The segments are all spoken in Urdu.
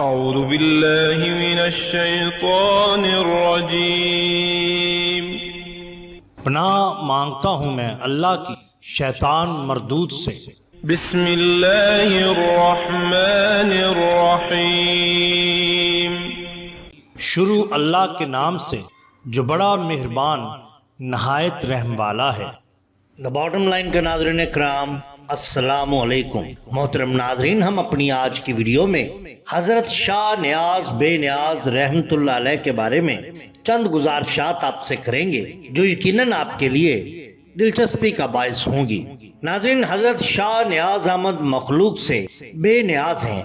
اعوذ باللہ من الشیطان الرجیم۔ پناہ مانگتا ہوں میں اللہ کی شیطان مردود سے۔ بسم اللہ الرحمن الرحیم۔ شروع اللہ کے نام سے جو بڑا مہربان نہایت رحم والا ہے۔ دا باٹم لائن کا ناظرین اکرام، السلام علیکم۔ محترم ناظرین، ہم اپنی آج کی ویڈیو میں حضرت شاہ نیاز بے نیاز رحمت اللہ علیہ کے بارے میں چند گزارشات آپ سے کریں گے جو یقیناً آپ کے لیے دلچسپی کا باعث ہوں گی۔ ناظرین، حضرت شاہ نیاز احمد مخلوق سے بے نیاز ہیں۔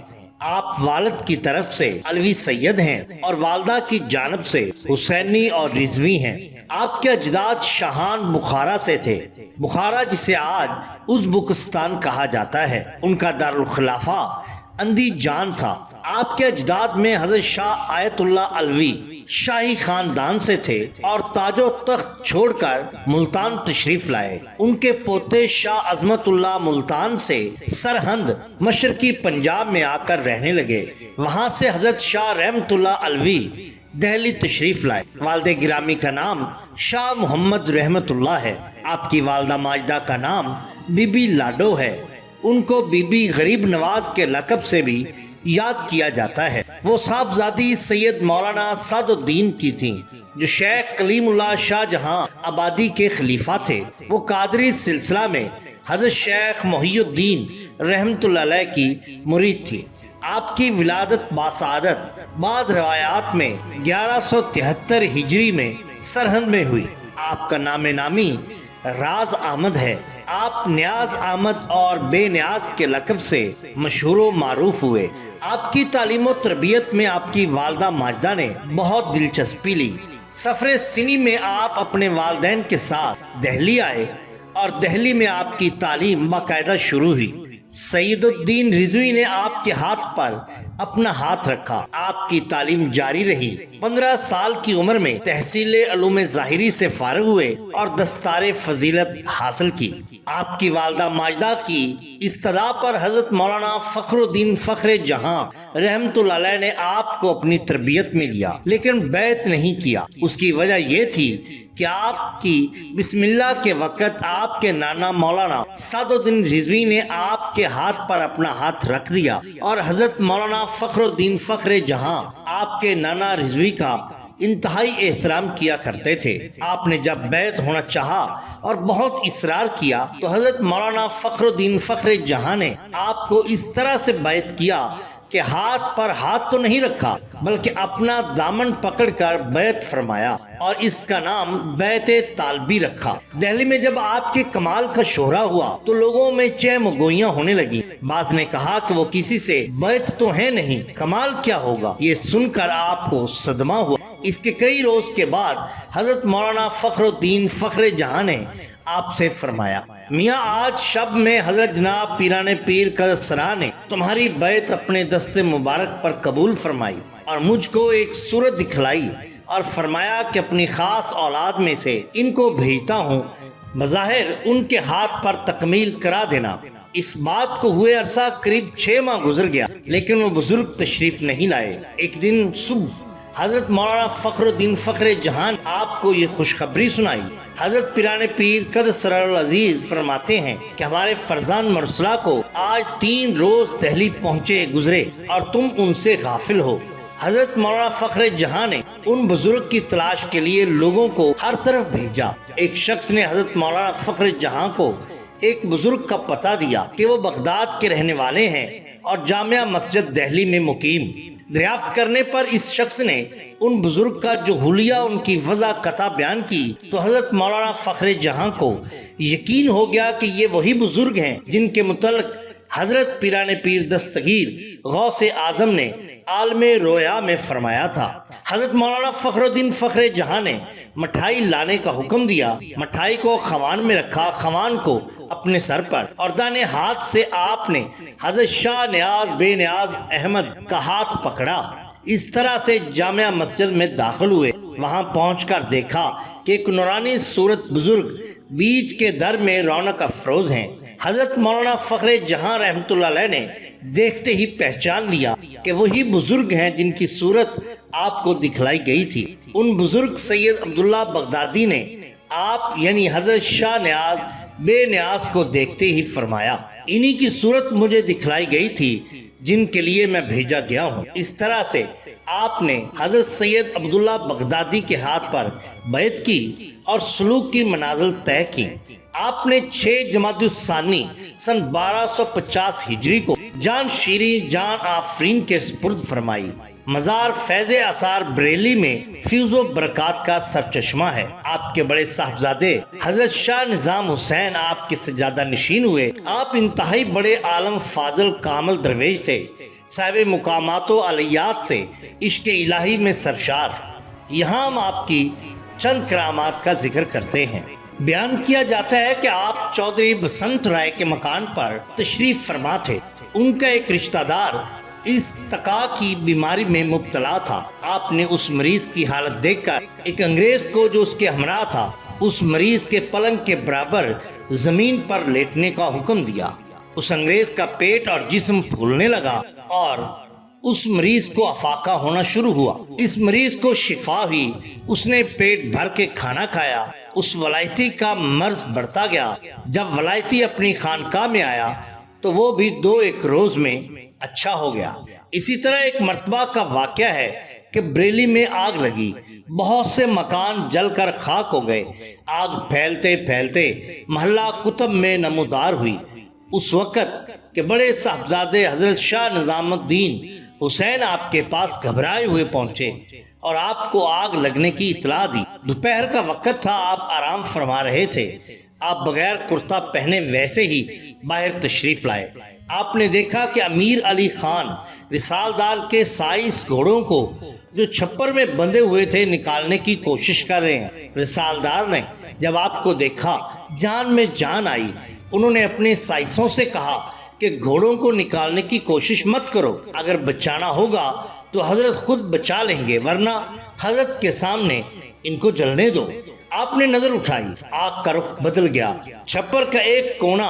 آپ والد کی طرف سے علوی سید ہیں اور والدہ کی جانب سے حسینی اور رضوی ہیں۔ آپ کے اجداد شاہان بخارا سے تھے۔ بخارا جسے آج ازبکستان کہا جاتا ہے، ان کا دارالخلافہ اندی جان تھا۔ آپ کے اجداد میں حضرت شاہ آیت اللہ علوی شاہی خاندان سے تھے اور تاج و تخت چھوڑ کر ملتان تشریف لائے۔ ان کے پوتے شاہ عظمت اللہ ملتان سے سرہند مشرقی پنجاب میں آ کر رہنے لگے۔ وہاں سے حضرت شاہ رحمت اللہ علوی دہلی تشریف لائے۔ والد گرامی کا نام شاہ محمد رحمت اللہ ہے۔ آپ کی والدہ ماجدہ کا نام بی بی لاڈو ہے۔ ان کو بی بی غریب نواز کے لقب سے بھی یاد کیا جاتا ہے۔ وہ صاحبزادی سید مولانا سعد الدین کی تھیں جو شیخ کلیم اللہ شاہ جہاں آبادی کے خلیفہ تھے۔ وہ قادری سلسلہ میں حضرت شیخ محی الدین رحمت اللہ علیہ کی مرید تھی۔ آپ کی ولادت باسعادت بعض روایات میں 1173 ہجری میں سرہند میں ہوئی۔ آپ کا نام نامی راز احمد ہے۔ آپ نیاز احمد اور بے نیاز کے لقب سے مشہور و معروف ہوئے۔ آپ کی تعلیم و تربیت میں آپ کی والدہ ماجدہ نے بہت دلچسپی لی۔ سفر سنی میں آپ اپنے والدین کے ساتھ دہلی آئے اور دہلی میں آپ کی تعلیم باقاعدہ شروع ہوئی۔ سعید الدین رضوی نے آپ کے ہاتھ پر اپنا ہاتھ رکھا۔ آپ کی تعلیم جاری رہی۔ 15 سال کی عمر میں تحصیل علوم ظاہری سے فارغ ہوئے اور دستار فضیلت حاصل کی۔ آپ کی والدہ ماجدہ کی استدعا پر حضرت مولانا فخر الدین فخر جہاں رحمت اللہ علیہ نے آپ کو اپنی تربیت میں لیا لیکن بیعت نہیں کیا۔ اس کی وجہ یہ تھی کہ آپ کی بسم اللہ کے وقت آپ کے نانا مولانا سعد الدین رضوی نے آپ کے ہاتھ پر اپنا ہاتھ رکھ دیا اور حضرت مولانا فخر الدین فخر جہاں آپ کے نانا رضوی کا انتہائی احترام کیا کرتے تھے۔ آپ نے جب بیعت ہونا چاہا اور بہت اصرار کیا تو حضرت مولانا فخر الدین فخر جہاں نے آپ کو اس طرح سے بیعت کیا کہ ہاتھ پر ہاتھ تو نہیں رکھا بلکہ اپنا دامن پکڑ کر بیعت فرمایا اور اس کا نام بیعت طالبی رکھا۔ دہلی میں جب آپ کے کمال کا شہرہ ہوا تو لوگوں میں چہم گوئیاں ہونے لگی۔ بعض نے کہا کہ وہ کسی سے بیعت تو ہے نہیں، کمال کیا ہوگا۔ یہ سن کر آپ کو صدمہ ہوا۔ اس کے کئی روز کے بعد حضرت مولانا فخر الدین فخر جہاں نے آپ سے فرمایا، میاں آج شب میں حضرت جناب پیران پیر قدس سرا نے تمہاری بیعت اپنے دست مبارک پر قبول فرمائی اور مجھ کو ایک صورت دکھلائی اور فرمایا کہ اپنی خاص اولاد میں سے ان کو بھیجتا ہوں، بظاہر ان کے ہاتھ پر تکمیل کرا دینا۔ اس بات کو ہوئے عرصہ قریب 6 ماہ گزر گیا لیکن وہ بزرگ تشریف نہیں لائے۔ ایک دن صبح حضرت مولانا فخر الدین فخر جہاں آپ کو یہ خوشخبری سنائی۔ حضرت پیران پیر قدس سرہ العزیز فرماتے ہیں کہ ہمارے فرزند مرسلہ کو آج 3 روز دہلی پہنچے گزرے اور تم ان سے غافل ہو۔ حضرت مولانا فخر جہاں نے ان بزرگ کی تلاش کے لیے لوگوں کو ہر طرف بھیجا۔ ایک شخص نے حضرت مولانا فخر جہاں کو ایک بزرگ کا پتہ دیا کہ وہ بغداد کے رہنے والے ہیں اور جامعہ مسجد دہلی میں مقیم۔ دریافت کرنے پر اس شخص نے ان بزرگ کا جو حلیہ ان کی وضع قطع بیان کی تو حضرت مولانا فخر جہاں کو یقین ہو گیا کہ یہ وہی بزرگ ہیں جن کے متعلق حضرت پیران پیر دستگیر غوث اعظم نے عالم رویا میں فرمایا تھا۔ حضرت مولانا فخر الدین فخر جہاں نے مٹھائی لانے کا حکم دیا۔ مٹھائی کو خوان میں رکھا، خوان کو اپنے سر پر اور دانے ہاتھ سے آپ نے حضرت شاہ نیاز بے نیاز احمد کا ہاتھ پکڑا۔ اس طرح سے جامعہ مسجد میں داخل ہوئے۔ وہاں پہنچ کر دیکھا کہ ایک نورانی صورت بزرگ بیچ کے در میں رونق افروز ہیں۔ حضرت مولانا فخر جہاں رحمۃ اللہ علیہ نے دیکھتے ہی پہچان لیا کہ وہی بزرگ ہیں جن کی صورت آپ کو دکھلائی گئی تھی۔ ان بزرگ سید عبداللہ بغدادی نے آپ یعنی حضرت شاہ نیاز بے نیاز کو دیکھتے ہی فرمایا، انہی کی صورت مجھے دکھلائی گئی تھی جن کے لیے میں بھیجا گیا ہوں۔ اس طرح سے آپ نے حضرت سید عبداللہ بغدادی کے ہاتھ پر بیعت کی اور سلوک کی منازل طے کی۔ آپ نے 6 جمادی الثانی سن 1250 ہجری کو جان شیریں جان آفرین کے سپرد فرمائی۔ مزار فیض آثار بریلی میں فیض و برکات کا سرچشمہ ہے۔ آپ کے بڑے صاحبزادے حضرت شاہ نظام حسین آپ کے سجادہ نشین ہوئے۔ آپ انتہائی بڑے عالم فاضل کامل درویش تھے، صاحب مقامات و علیات سے عشق الہی میں سرشار۔ یہاں ہم آپ کی چند کرامات کا ذکر کرتے ہیں۔ بیان کیا جاتا ہے کہ آپ چودھری بسنت رائے کے مکان پر تشریف فرما تھے۔ ان کا ایک رشتہ دار اس تقا کی بیماری میں مبتلا تھا۔ آپ نے اس مریض کی حالت دیکھ کر ایک انگریز کو جو اس کے ہمراہ تھا اس مریض کے پلنگ کے برابر زمین پر لیٹنے کا حکم دیا۔ اس انگریز کا پیٹ اور جسم پھولنے لگا اور اس مریض کو افاقہ ہونا شروع ہوا۔ اس مریض کو شفا ہوئی۔ اس نے پیٹ بھر کے کھانا کھایا۔ اس ولایتی کا مرض بڑھتا گیا۔ جب ولایتی اپنی خانقاہ میں آیا تو وہ بھی 2-1 روز میں اچھا ہو گیا۔ اسی طرح ایک مرتبہ کا واقعہ ہے کہ بریلی میں آگ لگی، بہت سے مکان جل کر خاک ہو گئے۔ آگ پھیلتے پھیلتے محلہ کتب میں نمودار ہوئی۔ اس وقت کہ بڑے صاحبزادے حضرت شاہ نظام الدین حسین آپ کے پاس گھبرائے ہوئے پہنچے اور آپ کو آگ لگنے کی اطلاع دی۔ دوپہر کا وقت تھا، آپ آرام فرما رہے تھے۔ آپ بغیر کرتا پہنے ویسے ہی باہر تشریف لائے۔ آپ نے دیکھا کہ امیر علی خان رسالدار کے 22 گھوڑوں کو جو چھپر میں بندھے ہوئے تھے نکالنے کی کوشش کر رہے ہیں۔ رسالدار نے جب آپ کو دیکھا جان میں جان آئی۔ انہوں نے اپنے سائسوں سے کہا کہ گھوڑوں کو نکالنے کی کوشش مت کرو، اگر بچانا ہوگا تو حضرت خود بچا لیں گے، ورنہ حضرت کے سامنے ان کو جلنے دو۔ آپ نے نظر اٹھائی، آگ کا رخ بدل گیا۔ چھپر کا ایک کونا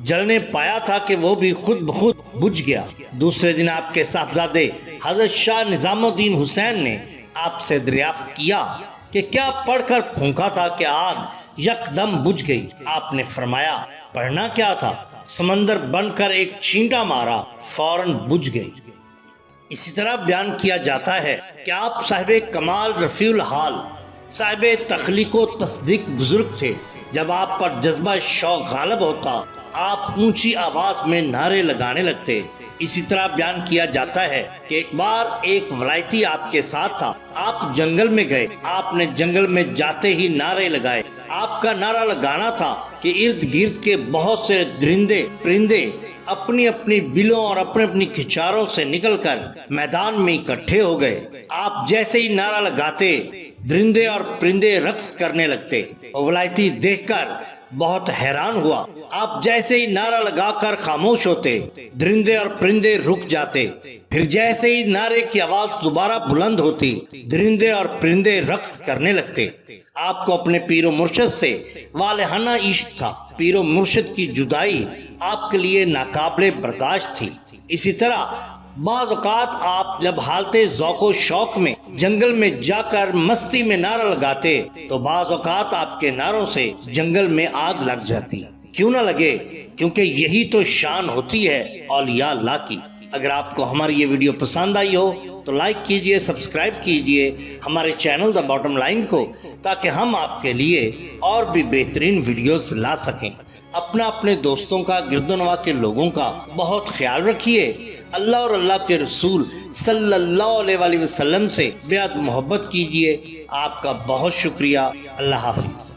جلنے پایا تھا کہ وہ بھی خود بخود بجھ گیا۔ دوسرے دن آپ کے صاحبزادے حضرت شاہ نظام الدین حسین نے آپ سے دریافت کیا کہ کیا پڑھ کر پھونکا تھا کہ آگ یکدم بجھ گئی۔ آپ نے فرمایا پڑھنا کیا تھا؟ سمندر بن کر ایک چینٹا مارا، فوراً بجھ گئی۔ اسی طرح بیان کیا جاتا ہے کہ آپ صاحب کمال رفیع الحال، صاحب تخلیق و تصدیق بزرگ تھے۔ جب آپ پر جذبہ شوق غالب ہوتا آپ اونچی آواز میں نعرے لگانے لگتے۔ اسی طرح بیان کیا جاتا ہے کہ ایک بار ایک ولایتی آپ کے ساتھ تھا۔ آپ جنگل میں گئے۔ آپ نے جنگل میں جاتے ہی نعرے لگائے۔ آپ کا نعرہ لگانا تھا کہ ارد گرد کے بہت سے درندے پرندے اپنی اپنی بلوں اور اپنی اپنی کھچاروں سے نکل کر میدان میں اکٹھے ہو گئے۔ آپ جیسے ہی نعرہ لگاتے درندے اور پرندے رقص کرنے لگتے۔ ولایتی دیکھ کر بہت حیران ہوا۔ آپ جیسے ہی نعرہ لگا کر خاموش ہوتے درندے اور پرندے رک جاتے، پھر جیسے ہی نعرے کی آواز دوبارہ بلند ہوتی درندے اور پرندے رقص کرنے لگتے۔ آپ کو اپنے پیر و مرشد سے والہانہ عشق تھا۔ پیر و مرشد کی جدائی آپ کے لیے ناقابل برداشت تھی۔ اسی طرح بعض اوقات آپ جب حالت ذوق و شوق میں جنگل میں جا کر مستی میں نعرہ لگاتے تو بعض اوقات آپ کے نعروں سے جنگل میں آگ لگ جاتی۔ کیوں نہ لگے، کیونکہ یہی تو شان ہوتی ہے اولیاء اللہ کی۔ اگر آپ کو ہماری یہ ویڈیو پسند آئی ہو تو لائک کیجئے، سبسکرائب کیجئے ہمارے چینل دا باٹم لائن کو، تاکہ ہم آپ کے لیے اور بھی بہترین ویڈیوز لا سکیں۔ اپنے دوستوں کا، گرد و نواح کے لوگوں کا بہت خیال رکھیے۔ اللہ اور اللہ کے رسول صلی اللہ علیہ وآلہ وسلم سے بے حد محبت کیجئے۔ آپ کا بہت شکریہ۔ اللہ حافظ۔